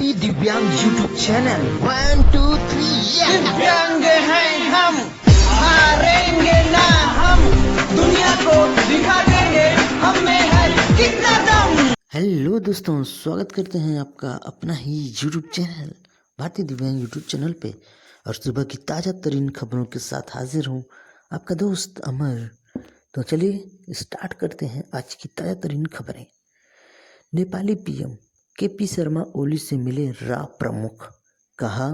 भारती दिव्यांग YouTube channel 1 2 3 दिव्यांग हैं हम, हारेंगे ना हम, दुनिया को दिखा देंगे हम में है कितना दम। हेलो दोस्तों, स्वागत करते हैं आपका अपना ही यूट्यूब चैनल भारतीय दिव्यांग यूट्यूब चैनल पे। और सुबह की ताज़ा तरीन खबरों के साथ हाजिर हूँ आपका दोस्त अमर। तो चलिए स्टार्ट करते हैं आज की ताज़ा तरीन खबरें। नेपाली पीएम केपी शर्मा ओली से मिले रा प्रमुख, कहा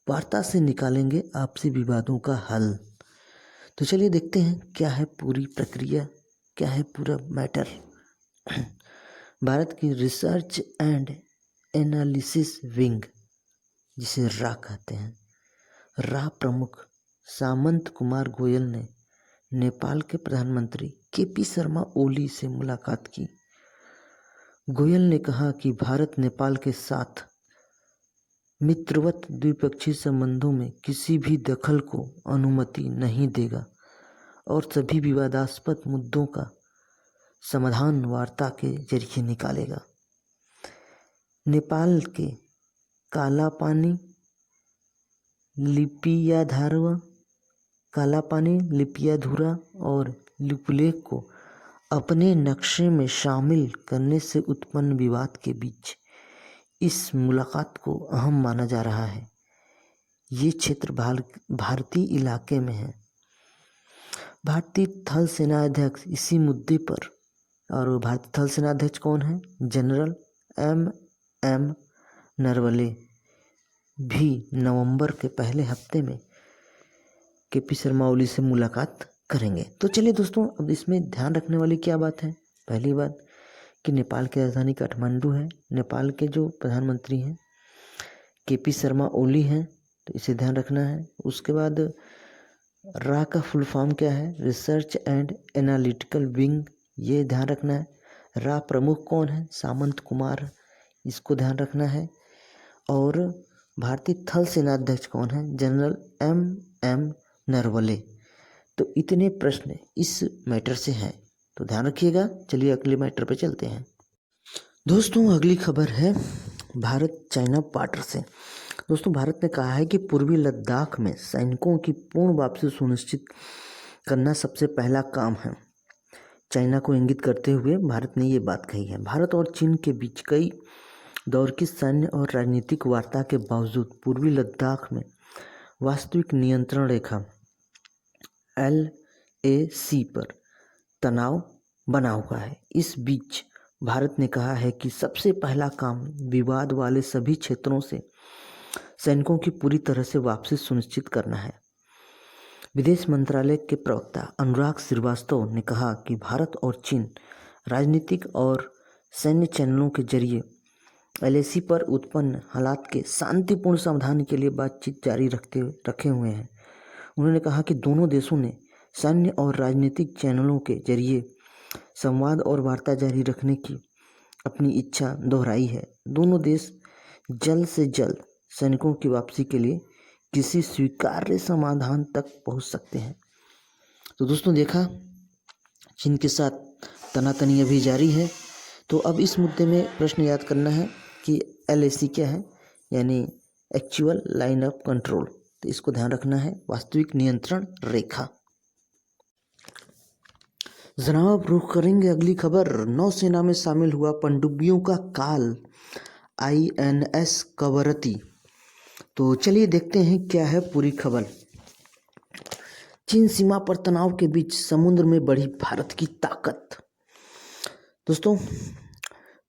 वार्ता से निकालेंगे आपसी विवादों का हल। तो चलिए देखते हैं क्या है पूरी प्रक्रिया, क्या है पूरा मैटर। भारत की रिसर्च एंड एनालिसिस विंग, जिसे रा कहते हैं, रा प्रमुख सामंत कुमार गोयल ने नेपाल के प्रधानमंत्री केपी शर्मा ओली से मुलाकात की। गोयल ने कहा कि भारत नेपाल के साथ मित्रवत द्विपक्षीय संबंधों में किसी भी दखल को अनुमति नहीं देगा और सभी विवादास्पद मुद्दों का समाधान वार्ता के जरिए निकालेगा। नेपाल के कालापानी लिपियाधुरा और लिपुलेख को अपने नक्शे में शामिल करने से उत्पन्न विवाद के बीच इस मुलाकात को अहम माना जा रहा है। ये क्षेत्र भारतीय इलाके में है। भारतीय थल सेना अध्यक्ष इसी मुद्दे पर, और भारतीय थल सेना अध्यक्ष कौन है? जनरल एम नरवले, भी नवंबर के पहले हफ्ते में केपी शर्मा ओली से मुलाकात करेंगे। तो चलिए दोस्तों, अब इसमें ध्यान रखने वाली क्या बात है? पहली बात कि नेपाल की राजधानी काठमांडू है। नेपाल के जो प्रधानमंत्री हैं केपी शर्मा ओली हैं, तो इसे ध्यान रखना है। उसके बाद रा का फुल फॉर्म क्या है? रिसर्च एंड एनालिटिकल विंग, ये ध्यान रखना है। रा प्रमुख कौन है? सामंत कुमार, इसको ध्यान रखना है। और भारतीय थल सेनाध्यक्ष कौन है? General M Naravane. तो इतने प्रश्न इस मैटर से हैं, तो ध्यान रखिएगा। चलिए अगले मैटर पे चलते हैं। दोस्तों, अगली खबर है भारत चाइना बॉर्डर से। दोस्तों, भारत ने कहा है कि पूर्वी लद्दाख में सैनिकों की पूर्ण वापसी सुनिश्चित करना सबसे पहला काम है। चाइना को इंगित करते हुए भारत ने ये बात कही है। भारत और चीन के बीच कई दौर की सैन्य और राजनीतिक वार्ता के बावजूद पूर्वी लद्दाख में वास्तविक नियंत्रण रेखा LAC पर तनाव बना हुआ है। इस बीच भारत ने कहा है कि सबसे पहला काम विवाद वाले सभी क्षेत्रों से सैनिकों की पूरी तरह से वापसी सुनिश्चित करना है। विदेश मंत्रालय के प्रवक्ता अनुराग श्रीवास्तव ने कहा कि भारत और चीन राजनीतिक और सैन्य चैनलों के जरिए LAC पर उत्पन्न हालात के शांतिपूर्ण समाधान के लिए बातचीत जारी रखे हुए हैं। उन्होंने कहा कि दोनों देशों ने सैन्य और राजनीतिक चैनलों के जरिए संवाद और वार्ता जारी रखने की अपनी इच्छा दोहराई है। दोनों देश जल्द से जल्द सैनिकों की वापसी के लिए किसी स्वीकार्य समाधान तक पहुंच सकते हैं। तो दोस्तों, देखा चीन के साथ तनातनी अभी जारी है। तो अब इस मुद्दे में प्रश्न याद करना है कि LAC क्या है, यानी एक्चुअल लाइन ऑफ कंट्रोल। तो इसको ध्यान रखना है, वास्तविक नियंत्रण रेखा। जनाब, रुख करेंगे अगली खबर। नौसेना में शामिल हुआ पनडुब्बियों का काल, INS कवरती। तो चलिए देखते हैं क्या है पूरी खबर। चीन सीमा पर तनाव के बीच समुद्र में बढ़ी भारत की ताकत। दोस्तों,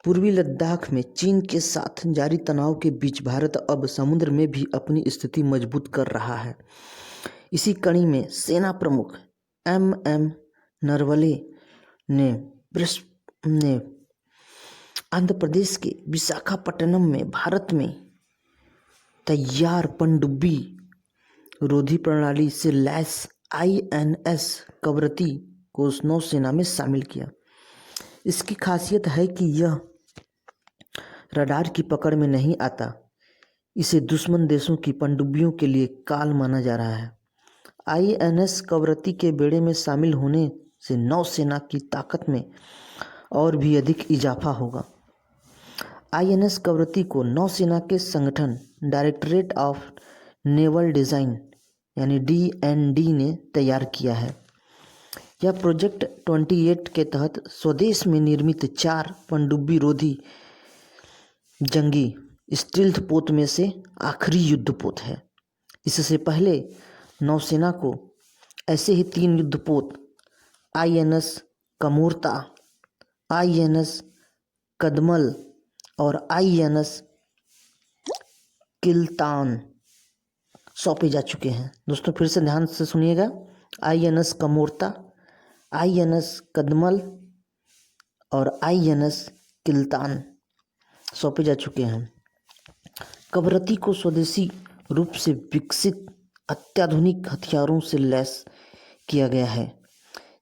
पूर्वी लद्दाख में चीन के साथ जारी तनाव के बीच भारत अब समुद्र में भी अपनी स्थिति मजबूत कर रहा है। इसी कड़ी में सेना प्रमुख MM नरवले ने आंध्र प्रदेश के विशाखापट्टनम में भारत में तैयार पनडुब्बी रोधी प्रणाली से लैस INS कवरती को नौसेना में शामिल किया। इसकी खासियत है कि यह रडार की पकड़ में नहीं आता। इसे दुश्मन देशों की पनडुब्बियों के लिए काल माना जा रहा है। INS कवरती के बेड़े में शामिल होने से नौसेना की ताकत में और भी अधिक इजाफा होगा। आईएनएस कवरत्ती को नौसेना के संगठन डायरेक्टरेट ऑफ नेवल डिज़ाइन यानी DND ने तैयार किया है। यह प्रोजेक्ट 28 के तहत स्वदेश में निर्मित 4 पनडुब्बी रोधी जंगी स्टील्थ पोत में से आखिरी युद्धपोत है। इससे पहले नौसेना को ऐसे ही 3 युद्धपोत INS कमोर्ता, INS कदमल और INS किल्तान सौंपे जा चुके हैं। दोस्तों फिर से ध्यान से सुनिएगा, INS कमोर्ता, INS कदमल और INS किल्तान सौंपे जा चुके हैं। कवरत्ती को स्वदेशी रूप से विकसित अत्याधुनिक हथियारों से लैस किया गया है,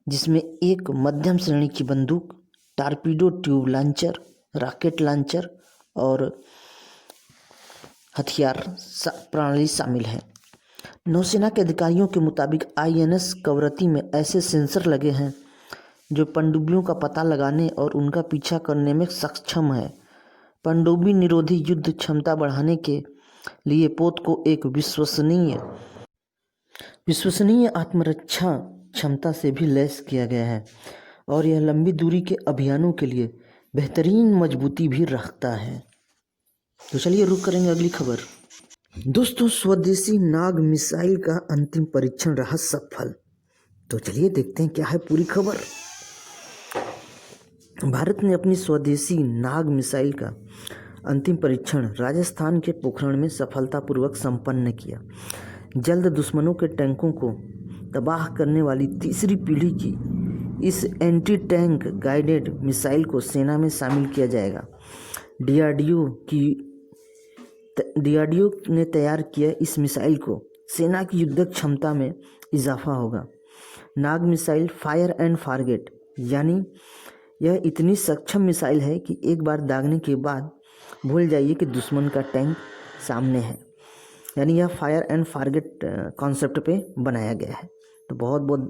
जिसमें एक मध्यम श्रेणी की बंदूक, torpedo tube launcher, rocket launcher और हथियार प्रणाली शामिल है। नौसेना के अधिकारियों के मुताबिक INS कवरत्ती में ऐसे सेंसर लगे हैं जो पनडुब्बियों का पता लगाने और उनका पीछा करने में सक्षम है। पनडुब्बी निरोधी युद्ध क्षमता बढ़ाने के लिए पोत को एक विश्वसनीय आत्मरक्षा क्षमता से भी लैस किया गया है और यह लंबी दूरी के अभियानों के लिए बेहतरीन मजबूती भी रखता है। तो चलिए रुक करेंगे अगली खबर। दोस्तों, स्वदेशी नाग मिसाइल का अंतिम परीक्षण रहा सफल। तो चलिए देखते हैं क्या है पूरी खबर। भारत ने अपनी स्वदेशी नाग मिसाइल का अंतिम परीक्षण राजस्थान के पोखरण में सफलतापूर्वक संपन्न किया। जल्द दुश्मनों के टैंकों को तबाह करने वाली तीसरी पीढ़ी की इस एंटी टैंक गाइडेड मिसाइल को सेना में शामिल किया जाएगा। DRDO ने तैयार किया इस मिसाइल को सेना की युद्धक क्षमता में इजाफा होगा। नाग मिसाइल फायर एंड फॉरगेट, यानी यह इतनी सक्षम मिसाइल है कि एक बार दागने के बाद भूल जाइए कि दुश्मन का टैंक सामने है। यानी यह फायर एंड फॉरगेट कॉन्सेप्ट पे बनाया गया है। तो बहुत बहुत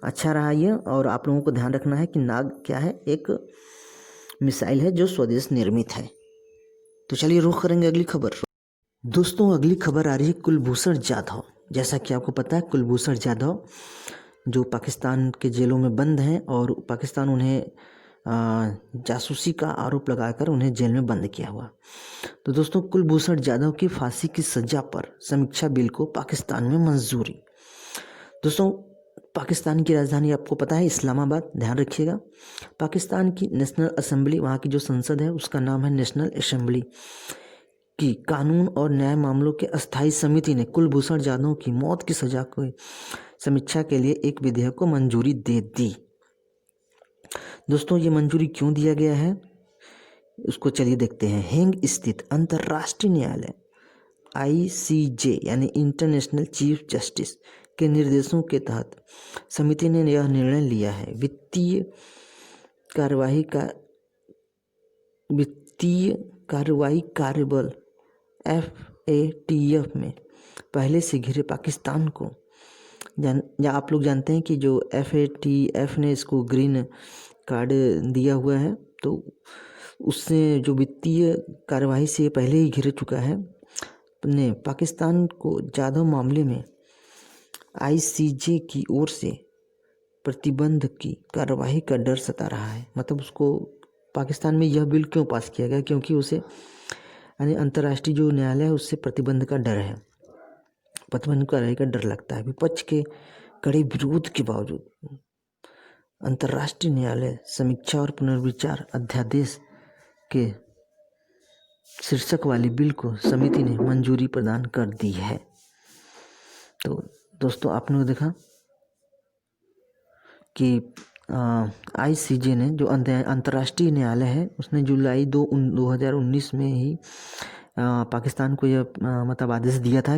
अच्छा रहा ये, और आप लोगों को ध्यान रखना है कि नाग क्या है, एक मिसाइल है जो स्वदेश निर्मित है। तो चलिए रुख करेंगे अगली खबर। दोस्तों, अगली खबर आ रही है कुलभूषण जाधव। जैसा कि आपको पता है, कुलभूषण जाधव जो पाकिस्तान के जेलों में बंद हैं और पाकिस्तान उन्हें जासूसी का आरोप लगाकर उन्हें जेल में बंद किया हुआ। तो दोस्तों, कुलभूषण जाधव की फांसी की सजा पर समीक्षा बिल को पाकिस्तान में मंजूरी। दोस्तों, पाकिस्तान की राजधानी आपको पता है इस्लामाबाद, ध्यान रखिएगा। पाकिस्तान की नेशनल असेंबली, वहाँ की जो संसद है उसका नाम है नेशनल असेंबली, की कानून और न्याय मामलों के अस्थायी समिति ने कुलभूषण जाधव की मौत की सजा को समीक्षा के लिए एक विधेयक को मंजूरी दे दी। दोस्तों, ये मंजूरी क्यों दिया गया है उसको चलिए देखते हैं। हेग स्थित अंतर्राष्ट्रीय न्यायालय ICJ यानी इंटरनेशनल चीफ जस्टिस के निर्देशों के तहत समिति ने यह निर्णय लिया है। वित्तीय कार्रवाई कार्यबल FATF में पहले से घिरे पाकिस्तान को या आप लोग जानते हैं कि जो FATF ने इसको ग्रीन कार्ड दिया हुआ है, तो उससे जो वित्तीय कार्यवाही से पहले ही घिर चुका है, ने पाकिस्तान को जाधव मामले में ICJ की ओर से प्रतिबंध की कार्यवाही का डर सता रहा है। मतलब उसको पाकिस्तान में यह बिल क्यों पास किया गया, क्योंकि उसे यानी अंतर्राष्ट्रीय जो न्यायालय है उससे प्रतिबंध का डर है, प्रतिबंध कार्रवाई का डर लगता है। विपक्ष के कड़े विरोध के बावजूद अंतर्राष्ट्रीय न्यायालय समीक्षा और पुनर्विचार अध्यादेश के शीर्षक वाली बिल को समिति ने मंजूरी प्रदान कर दी है। तो दोस्तों, आपने देखा कि ICJ ने जो अंतर्राष्ट्रीय न्यायालय है उसने जुलाई 2019 में ही पाकिस्तान को यह मतलब आदेश दिया था